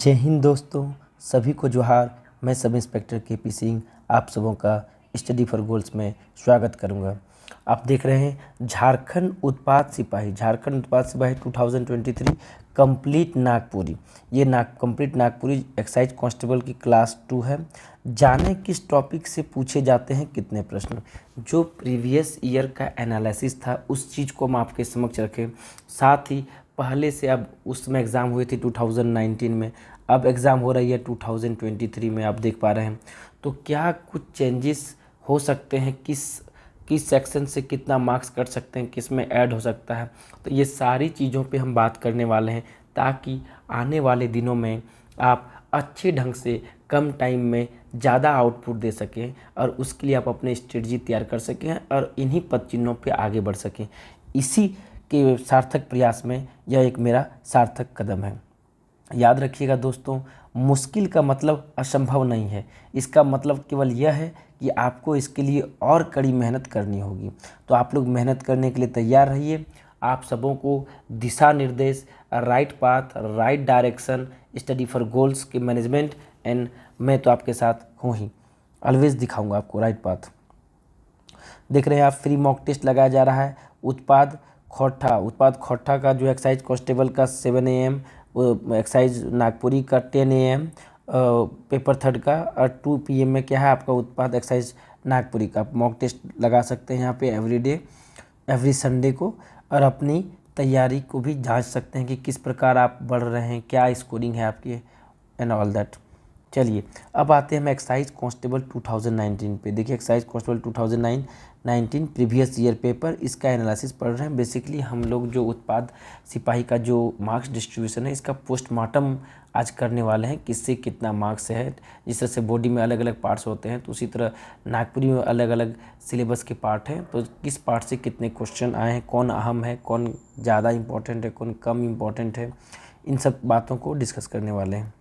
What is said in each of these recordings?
जय हिंद दोस्तों, सभी को जोहार। मैं सब इंस्पेक्टर केपी सिंह आप सबों का स्टडी फॉर गोल्स में स्वागत करूंगा। आप देख रहे हैं झारखंड उत्पाद सिपाही 2023 कंप्लीट नागपुरी। ये कंप्लीट नागपुरी एक्साइज कांस्टेबल की क्लास 2 है। जाने किस टॉपिक से पूछे जाते हैं कितने प्रश्न। जो प्रीवियस ईयर का एनालिसिस था उस चीज़ को हम आपके समक्ष रखें। साथ ही पहले से अब उसमें एग्ज़ाम हुए थे 2019 में, अब एग्ज़ाम हो रही है 2023 में, आप देख पा रहे हैं। तो क्या कुछ चेंजेस हो सकते हैं, किस सेक्शन से कितना मार्क्स कट सकते हैं, किस में ऐड हो सकता है। तो ये सारी चीज़ों पे हम बात करने वाले हैं ताकि आने वाले दिनों में आप अच्छे ढंग से कम टाइम में ज़्यादा आउटपुट दे सकें और उसके लिए आप अपने स्ट्रेटजी तैयार कर सकें और इन्हीं पद चिन्हों पे आगे बढ़ सकें। इसी के सार्थक प्रयास में यह एक मेरा सार्थक कदम है। याद रखिएगा दोस्तों, मुश्किल का मतलब असंभव नहीं है। इसका मतलब केवल यह है कि आपको इसके लिए और कड़ी मेहनत करनी होगी। तो आप लोग मेहनत करने के लिए तैयार रहिए। आप सबों को दिशा निर्देश, right path, right direction, study for goals के मैनेजमेंट एंड मैं तो आपके साथ हूँ ही, ऑलवेज दिखाऊंगा आपको राइट पाथ। देख रहे हैं आप, फ्री मॉक टेस्ट लगाया जा रहा है। उत्पाद खोट्ठा का जो एक्साइज कांस्टेबल का 7 AM, एक्साइज नागपुरी का 10 AM पेपर थर्ड का, और 2 PM में क्या है आपका उत्पाद एक्साइज नागपुरी का। मॉक टेस्ट लगा सकते हैं यहाँ पे एवरी संडे को, और अपनी तैयारी को भी जांच सकते हैं कि किस प्रकार आप बढ़ रहे हैं, क्या स्कोरिंग है आपकी एंड ऑल दैट। चलिए अब आते हैं हम एक्साइज कांस्टेबल 2019 पे। देखिए excise constable 2019 previous year paper, इसका एनालिसिस पढ़ रहे हैं। बेसिकली हम लोग जो उत्पाद सिपाही का जो मार्क्स डिस्ट्रीब्यूशन है इसका पोस्टमार्टम आज करने वाले हैं, किससे कितना मार्क्स है। जिस तरह से बॉडी में अलग अलग पार्ट्स होते हैं तो उसी तरह नागपुरी में अलग अलग सिलेबस के पार्ट हैं। तो किस पार्ट से कितने क्वेश्चन आए हैं, कौन अहम है, कौन ज़्यादा इम्पोर्टेंट है, कौन कम इम्पोर्टेंट है, इन सब बातों को डिस्कस करने वाले हैं।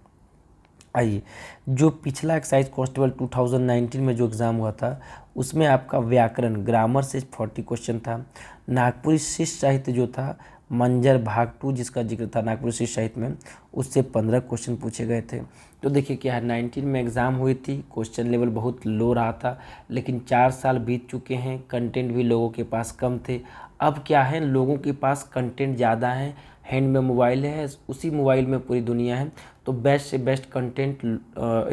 आइए, जो पिछला एक्साइज कांस्टेबल 2019 में जो एग्ज़ाम हुआ था उसमें आपका व्याकरण ग्रामर से 40 क्वेश्चन था। नागपुरी शिष्ट साहित्य जो था मंजर भाग 2 जिसका जिक्र था नागपुरी शिष्ट साहित्य में, उससे 15 क्वेश्चन पूछे गए थे। तो देखिए क्या है, 19 में एग्ज़ाम हुई थी, क्वेश्चन लेवल बहुत लो रहा था, लेकिन 4 साल बीत चुके हैं, कंटेंट भी लोगों के पास कम थे। अब क्या है, लोगों के पास कंटेंट ज़्यादा है, हैंड में मोबाइल है, उसी मोबाइल में पूरी दुनिया है, तो बेस्ट से बेस्ट कंटेंट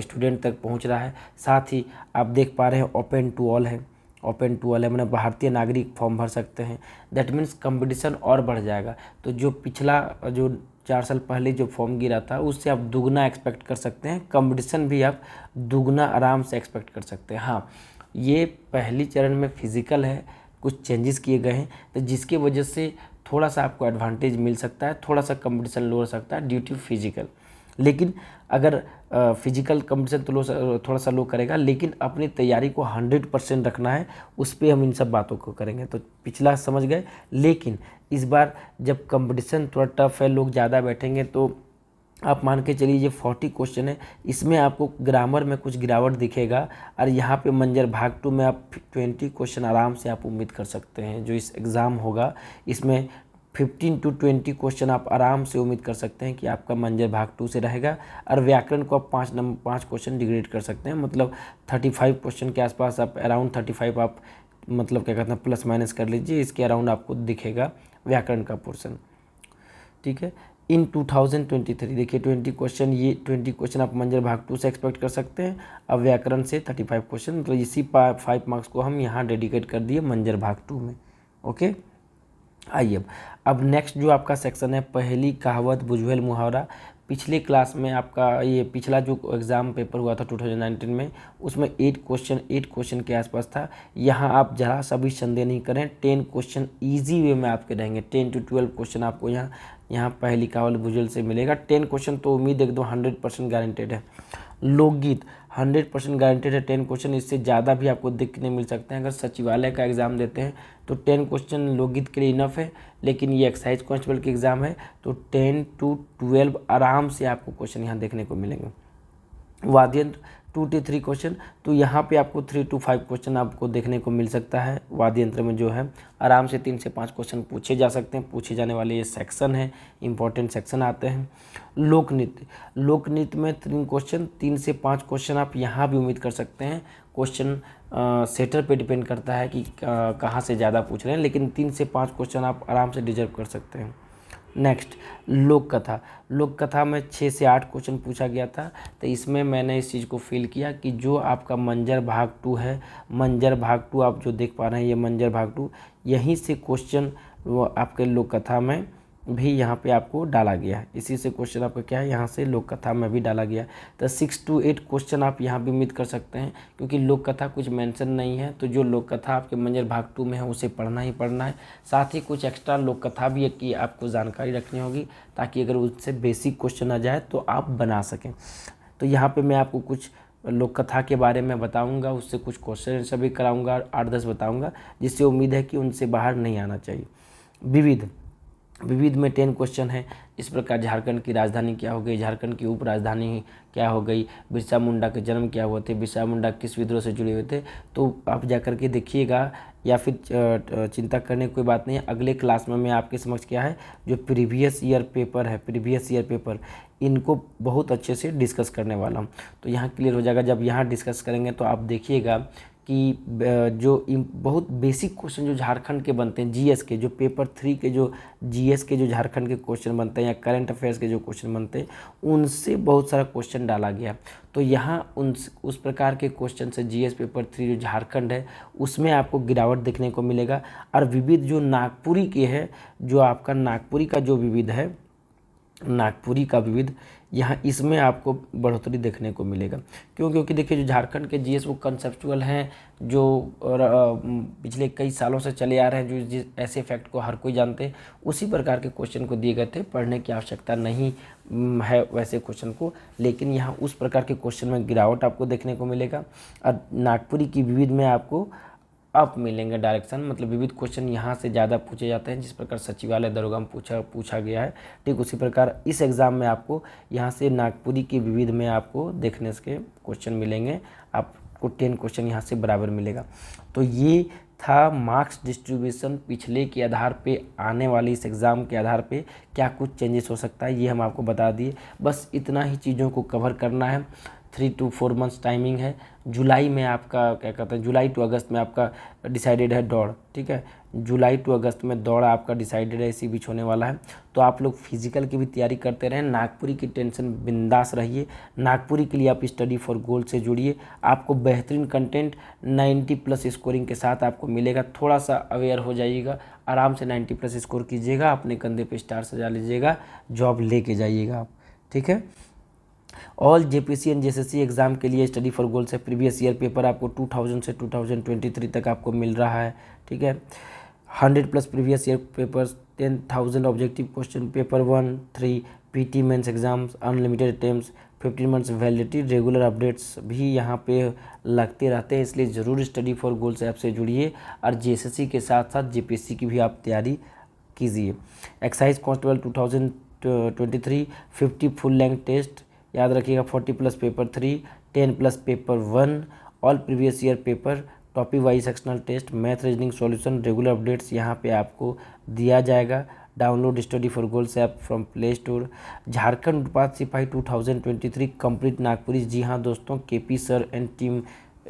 स्टूडेंट तक पहुंच रहा है। साथ ही आप देख पा रहे हैं ओपन टू ऑल है, मैंने भारतीय नागरिक फॉर्म भर सकते हैं। दैट मीन्स कंपटीशन और बढ़ जाएगा। तो जो पिछला जो 4 साल पहले जो फॉर्म गिरा था उससे आप दुगना एक्सपेक्ट कर सकते हैं, कंपटीशन भी आप दुगना आराम से एक्सपेक्ट कर सकते हैं। हाँ, ये पहली चरण में फिजिकल है, कुछ चेंजेस किए गए हैं, तो जिसकी वजह से थोड़ा सा आपको एडवांटेज मिल सकता है, थोड़ा सा कंपटीशन लो हो सकता है ड्यू टू फिजिकल। लेकिन अगर फिजिकल कंपटीशन तो थोड़ा सा लो करेगा, लेकिन अपनी तैयारी को 100% रखना है, उस पर हम इन सब बातों को करेंगे। तो पिछला समझ गए, लेकिन इस बार जब कंपटीशन थोड़ा टफ है, लोग ज़्यादा बैठेंगे, तो आप मान के चलिए ये 40 क्वेश्चन है, इसमें आपको ग्रामर में कुछ गिरावट दिखेगा, और यहाँ पे मंजर भाग 2 में आप 20 क्वेश्चन आराम से आप उम्मीद कर सकते हैं। जो इस एग्ज़ाम होगा इसमें 15 to 20 क्वेश्चन आप आराम से उम्मीद कर सकते हैं कि आपका मंजर भाग 2 से रहेगा। और व्याकरण को आप 5 क्वेश्चन डिग्रेड कर सकते हैं, मतलब 35 क्वेश्चन के आसपास आप अराउंड 35 आप मतलब क्या कहते हैं प्लस माइनस कर लीजिए, इसके अराउंड आपको दिखेगा व्याकरण का पोर्शन। ठीक है, इन 2023 देखिए 20 क्वेश्चन, ये 20 क्वेश्चन आप मंजर भाग 2 से एक्सपेक्ट कर सकते हैं। अब व्याकरण से 35 क्वेश्चन, मतलब इसी 5 मार्क्स को हम यहाँ डेडिकेट कर दिए मंजर भाग 2 में। ओके, आइए अब नेक्स्ट जो आपका सेक्शन है, पहली कहावत बुझवेल मुहावरा। पिछले क्लास में आपका ये पिछला जो एग्ज़ाम पेपर हुआ था 2019 में, उसमें 8 क्वेश्चन के आसपास था। यहाँ आप जरा सा भी संदेह नहीं करें, 10 क्वेश्चन ईजी वे में आपके रहेंगे। 10 to 12 क्वेश्चन आपको यहाँ पहली कहावत बुझवेल से मिलेगा। 10 क्वेश्चन तो उम्मीद एकदम 100% गारंटेड है। लोकगीत 100% गारंटेड है 10 क्वेश्चन, इससे ज़्यादा भी आपको देखने मिल सकते हैं। अगर सचिवालय का एग्ज़ाम देते हैं तो 10 क्वेश्चन लोकगीत के लिए इनफ है, लेकिन ये एक्साइज कांस्टेबल के एग्ज़ाम है तो 10 to 12 आराम से आपको क्वेश्चन यहाँ देखने को मिलेंगे। वाद्य यंत्र 2 to 3 क्वेश्चन। तो यहाँ पे आपको 3 to 5 क्वेश्चन आपको देखने को मिल सकता है। वाद्य यंत्र में जो है आराम से 3 से 5 क्वेश्चन पूछे जा सकते हैं। पूछे जाने वाले ये सेक्शन है, इंपॉर्टेंट सेक्शन आते हैं। लोक नृत्य, लोक नृत्य में 3 क्वेश्चन, 3 से 5 क्वेश्चन आप यहाँ भी उम्मीद कर सकते हैं। क्वेश्चन सेटर पे डिपेंड करता है कि कहाँ से ज़्यादा पूछ रहे हैं, लेकिन 3 से 5 क्वेश्चन आप आराम से डिजर्व कर सकते हैं। नेक्स्ट, लोक कथा। लोक कथा में 6 से 8 क्वेश्चन पूछा गया था। तो इसमें मैंने इस चीज़ को फील किया कि जो आपका मंजर भाग 2 है, मंजर भाग 2 आप जो देख पा रहे हैं, ये मंजर भाग 2, यहीं से क्वेश्चन वो आपके लोक कथा में भी यहाँ पे आपको डाला गया है। इसी से क्वेश्चन आपका क्या है, यहाँ से लोक कथा में भी डाला गया है। तो 6 to 8 क्वेश्चन आप यहाँ भी उम्मीद कर सकते हैं, क्योंकि लोक कथा कुछ मेंशन नहीं है। तो जो लोक कथा आपके मंजर भाग 2 में है उसे पढ़ना ही पढ़ना है। साथ ही कुछ एक्स्ट्रा लोक कथा भी है कि आपको जानकारी रखनी होगी, ताकि अगर उससे बेसिक क्वेश्चन आ जाए तो आप बना सकें। तो यहाँ पर मैं आपको कुछ लोक कथा के बारे में बताऊँगा, उससे कुछ क्वेश्चन सभी कराऊँगा, 8-10 बताऊँगा, जिससे उम्मीद है कि उनसे बाहर नहीं आना चाहिए। विविध, विविध में 10 क्वेश्चन है। इस प्रकार झारखंड की राजधानी क्या हो गई, झारखंड की उप राजधानी क्या हो गई, बिरसा मुंडा के जन्म क्या हुए थे, बिरसा मुंडा किस विद्रोह से जुड़े हुए थे। तो आप जाकर के देखिएगा, या फिर चिंता करने की कोई बात नहीं है। अगले क्लास में मैं आपके समक्ष क्या है, जो प्रीवियस ईयर पेपर है, प्रीवियस ईयर पेपर, इनको बहुत अच्छे से डिस्कस करने वाला हूँ। तो यहाँ क्लियर हो जाएगा। जब यहाँ डिस्कस करेंगे तो आप देखिएगा कि जो बहुत बेसिक क्वेश्चन जो झारखंड के बनते हैं, जीएस के, जो पेपर 3 के जो जीएस के जो झारखंड के क्वेश्चन बनते हैं, या करंट अफेयर्स के जो क्वेश्चन बनते हैं, उनसे बहुत सारा क्वेश्चन डाला गया। तो यहाँ उस प्रकार के क्वेश्चन से जीएस पेपर 3 जो झारखंड है उसमें आपको गिरावट देखने को मिलेगा। और विविध जो नागपुरी के है, जो आपका नागपुरी का जो विविध है, नागपुरी का विविध, यहाँ इसमें आपको बढ़ोतरी देखने को मिलेगा। क्यों? क्योंकि देखिए जो झारखंड के जीएस वो कंसेप्चुअल हैं, जो पिछले कई सालों से चले आ रहे हैं, जो जिस ऐसे फैक्ट को हर कोई जानते हैं, उसी प्रकार के क्वेश्चन को दिए गए थे। पढ़ने की आवश्यकता नहीं है वैसे क्वेश्चन को, लेकिन यहाँ उस प्रकार के क्वेश्चन में गिरावट आपको देखने को मिलेगा। और नागपुरी की विविध में आपको अप मिलेंगे डायरेक्शन, मतलब विविध क्वेश्चन यहाँ से ज़्यादा पूछे जाते हैं। जिस प्रकार सचिवालय दरोगा में पूछा गया है, ठीक उसी प्रकार इस एग्ज़ाम में आपको यहाँ से नागपुरी की विविध में आपको देखने के क्वेश्चन मिलेंगे। आपको 10 क्वेश्चन यहाँ से बराबर मिलेगा। तो ये था मार्क्स डिस्ट्रीब्यूशन पिछले के आधार पे, आने वाली इस एग्ज़ाम के आधार पे क्या कुछ चेंजेस हो सकता है, ये हम आपको बता दिए। बस इतना ही चीज़ों को कवर करना है। 3 to 4 मंथ्स टाइमिंग है। जुलाई में आपका क्या कहते हैं, जुलाई टू अगस्त में आपका डिसाइडेड है दौड़, ठीक है। जुलाई टू अगस्त में दौड़ आपका डिसाइडेड है, इसी बीच होने वाला है। तो आप लोग फिजिकल की भी तैयारी करते रहें, नागपुरी की टेंशन बिंदास रहिए। नागपुरी के लिए आप स्टडी फॉर गोल से जुड़िए, आपको बेहतरीन कंटेंट 90+ स्कोरिंग के साथ आपको मिलेगा। थोड़ा सा अवेयर हो जाइएगा, आराम से 90+ स्कोर कीजिएगा, अपने कंधे पे स्टार सजा लीजिएगा, जॉब लेके जाइएगा आप, ठीक है। All JPC and JSSC exam के लिए स्टडी फॉर गोल्स है। प्रीवियस ईयर पेपर आपको 2000 से 2023 तक आपको मिल रहा है, ठीक है। 100+ previous year papers, 10,000 objective question, paper 1, 3 PT mains exams, unlimited attempts, 15 months validity, regular updates भी यहाँ पे लगते रहते हैं। इसलिए ज़रूर स्टडी फॉर गोल्स ऐप से जुड़िए, और जेएसएससी के साथ साथ जेपीएससी की भी आप तैयारी कीजिए। Excise constable 2023 50 full length test याद रखिएगा, 40+ paper 3, 10+ paper 1, all previous year paper, topic wise sectional test, math reasoning solution, regular updates यहाँ पे आपको दिया जाएगा। Download study for goals app from Play Store. Jharkhand उत्पाद सिपाही 2023 कंप्लीट नागपुरी। जी हाँ दोस्तों, KP sir and team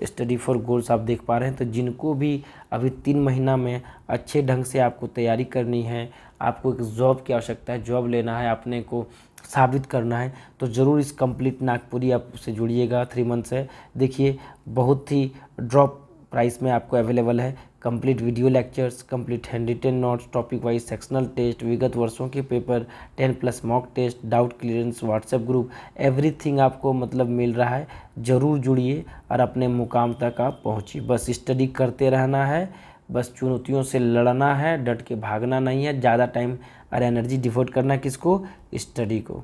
study for goals आप देख पा रहे हैं। तो जिनको भी अभी 3 महीना में अच्छे ढंग से आपको तैयारी करनी है, आपको एक जॉब की आवश्यकता है, जॉब लेना है, अपने को साबित करना है, तो ज़रूर इस कंप्लीट नागपुरी आप से जुड़िएगा। 3 मंथ से देखिए बहुत ही ड्रॉप प्राइस में आपको अवेलेबल है। Complete video lectures, complete hand written notes, topic wise sectional test, विगत वर्षों के paper, 10+ mock test, doubt clearance, WhatsApp group, everything आपको मतलब मिल रहा है। ज़रूर जुड़िए और अपने मुकाम तक आप पहुँचिए। बस स्टडी करते रहना है, बस चुनौतियों से लड़ना है, डट के भागना नहीं है, ज़्यादा टाइम और एनर्जी डिवोट करना किसको, स्टडी को।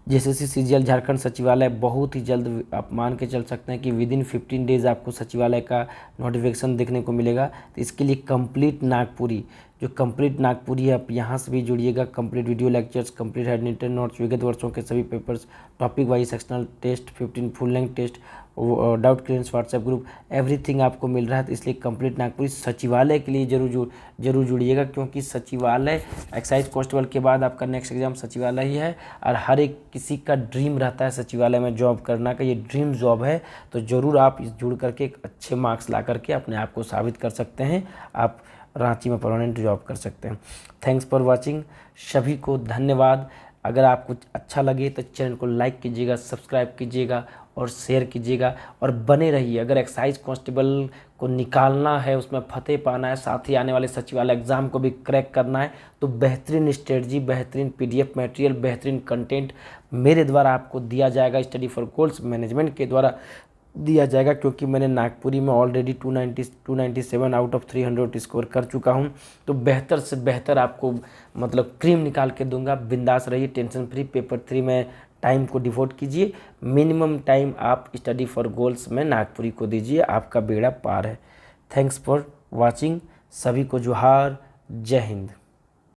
जेएसएससी सीजीएल झारखंड सचिवालय बहुत ही जल्द, आप मान के चल सकते हैं कि विदिन 15 डेज़ आपको सचिवालय का नोटिफिकेशन देखने को मिलेगा। तो इसके लिए कंप्लीट नागपुरी, जो कंप्लीट नागपुरी है, आप यहाँ से भी जुड़िएगा। Complete video lectures, complete hand written notes, विगत वर्षों के सभी papers, topic wise sectional test, 15 full length test, doubt clearance WhatsApp group, everything आपको मिल रहा है। तो इसलिए कंप्लीट नागपुरी सचिवालय के लिए जरूर जुड़िएगा, क्योंकि सचिवालय एक्साइज कांस्टेबल के बाद आपका नेक्स्ट एग्जाम सचिवालय ही है। और हर एक किसी का ड्रीम रहता है सचिवालय में जॉब करना का, ये ड्रीम जॉब है। तो ज़रूर आप जुड़ करके एक अच्छे मार्क्स ला करके अपने आप को साबित कर सकते हैं, आप रांची में परमानेंट जॉब कर सकते हैं। थैंक्स फॉर वॉचिंग, सभी को धन्यवाद। अगर आपको अच्छा लगे तो चैनल को लाइक कीजिएगा, सब्सक्राइब कीजिएगा और शेयर कीजिएगा और बने रहिए। अगर एक्साइज कांस्टेबल को निकालना है, उसमें फतेह पाना है, साथ ही आने वाले सचिवालय एग्ज़ाम को भी क्रैक करना है, तो बेहतरीन स्ट्रेटजी, बेहतरीन पीडीएफ मटेरियल, बेहतरीन कंटेंट मेरे द्वारा आपको दिया जाएगा, स्टडी फॉर गोल्स मैनेजमेंट के द्वारा दिया जाएगा। क्योंकि मैंने नागपुरी में ऑलरेडी 297 आउट ऑफ 300 स्कोर कर चुका हूं। तो बेहतर से बेहतर आपको मतलब क्रीम निकाल के दूंगा। बिंदास रहिए, टेंशन फ्री। पेपर 3 में टाइम को डिवोट कीजिए, मिनिमम टाइम आप स्टडी फॉर गोल्स में नागपुरी को दीजिए, आपका बेड़ा पार है। थैंक्स फॉर वॉचिंग, सभी को जोहार, जय हिंद।